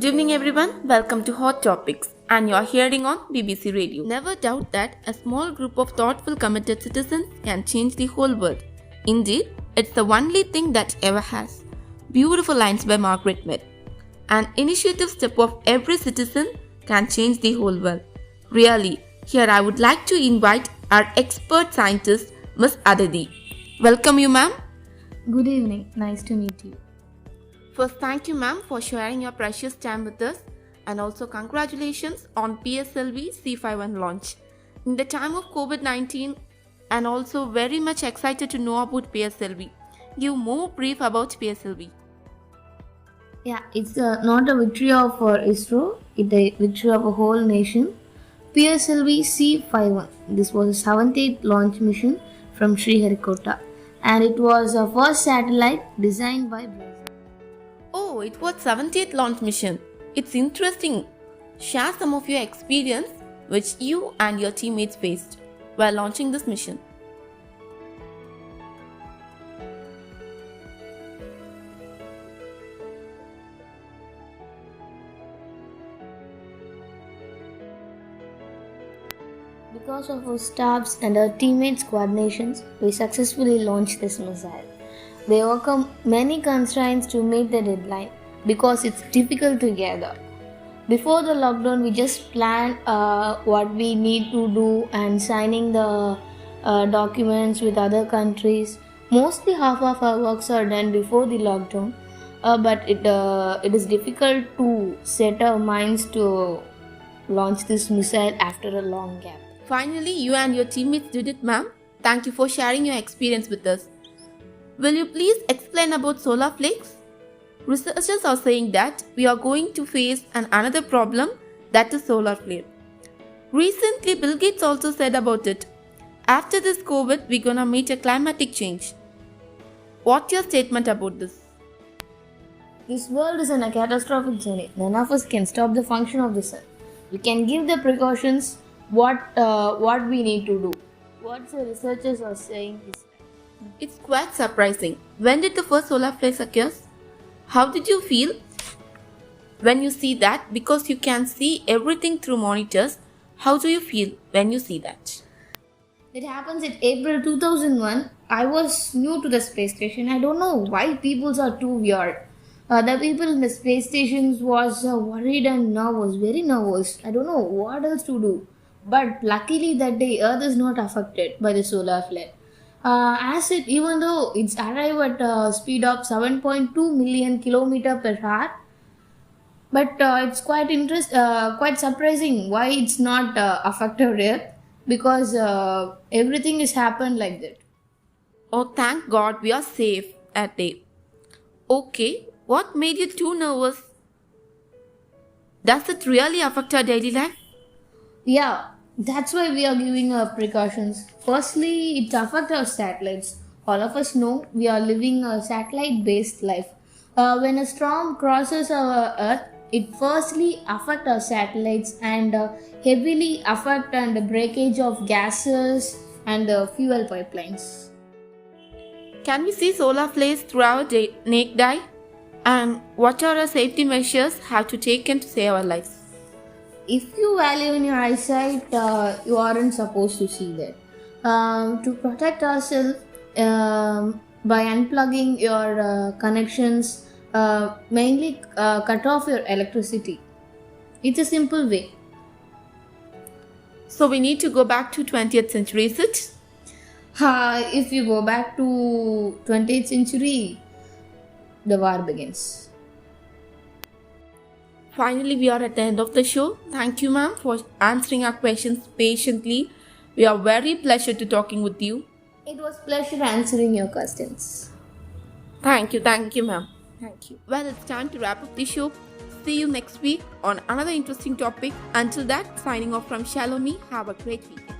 Good evening, everyone. Welcome to Hot Topics, and you are hearing on BBC Radio. Never doubt that a small group of thoughtful, committed citizens can change the whole world. Indeed, it's the only thing that ever has. Beautiful lines by Margaret Mead. An initiative step of every citizen can change the whole world. Really, here I would like to invite our expert scientist, Ms. Aditi. Welcome you, ma'am. Good evening. Nice to meet you. First, thank you, ma'am, for sharing your precious time with us, and also congratulations on PSLV C51 launch. In the time of COVID-19, and also very much excited to know about PSLV. Give more brief about PSLV. Yeah, it's not a victory of ISRO, it's a victory of a whole nation. PSLV C51. This was a 78th launch mission from Sriharikota, and it was the first satellite designed by Brazil. Oh, it was 70th launch mission. It's interesting. Share some of your experience which you and your teammates faced while launching this mission. Because of our staffs and our teammates' coordinations, we successfully launched this missile. They overcome many constraints to meet the deadline because it's difficult to gather. Before the lockdown, we just planned what we need to do and signing the documents with other countries. Mostly half of our works are done before the lockdown, but it is difficult to set our minds to launch this missile after a long gap. Finally, you and your teammates did it, ma'am. Thank you for sharing your experience with us. Will you please explain about solar flakes? Researchers are saying that we are going to face another problem, that is solar flare. Recently, Bill Gates also said about it. After this COVID, we're gonna meet a climatic change. What's your statement about this? This world is in a catastrophic journey. None of us can stop the function of the sun. We can give the precautions what we need to do. What the researchers are saying is It's quite surprising. When did the first solar flare occur? How did you feel when you see that? Because you can see everything through monitors. How do you feel when you see that? It happens in April 2001. I was new to the space station. I don't know why people are too weird. The people in the space stations was worried and nervous, very nervous. I don't know what else to do. But luckily that day Earth is not affected by the solar flare. Even though it's arrived at a speed of 7.2 million km per hour, but it's quite surprising why it's not affected Earth, because everything has happened like that. Oh, thank God we are safe at day. Okay, what made you too nervous? Does it really affect our daily life? Yeah, that's why we are giving precautions. Firstly, it affects our satellites. All of us know we are living a satellite-based life. When a storm crosses our Earth, it firstly affects our satellites and heavily affect and breakage of gases and fuel pipelines. Can we see solar flares through our naked eye? And what are our safety measures have to take to save our lives? If you value in your eyesight, you aren't supposed to see that. To protect ourselves, by unplugging your connections, mainly cut off your electricity. It's a simple way. So we need to go back to 20th century, is it? If you go back to 20th century, the war begins. Finally, we are at the end of the show. Thank you, ma'am, for answering our questions patiently. We are very pleased to talking with you. It was pleasure answering your questions. Thank you, ma'am. Thank you. Well, it's time to wrap up the show. See you next week on another interesting topic. Until that, signing off from Shalomi. Have a great week.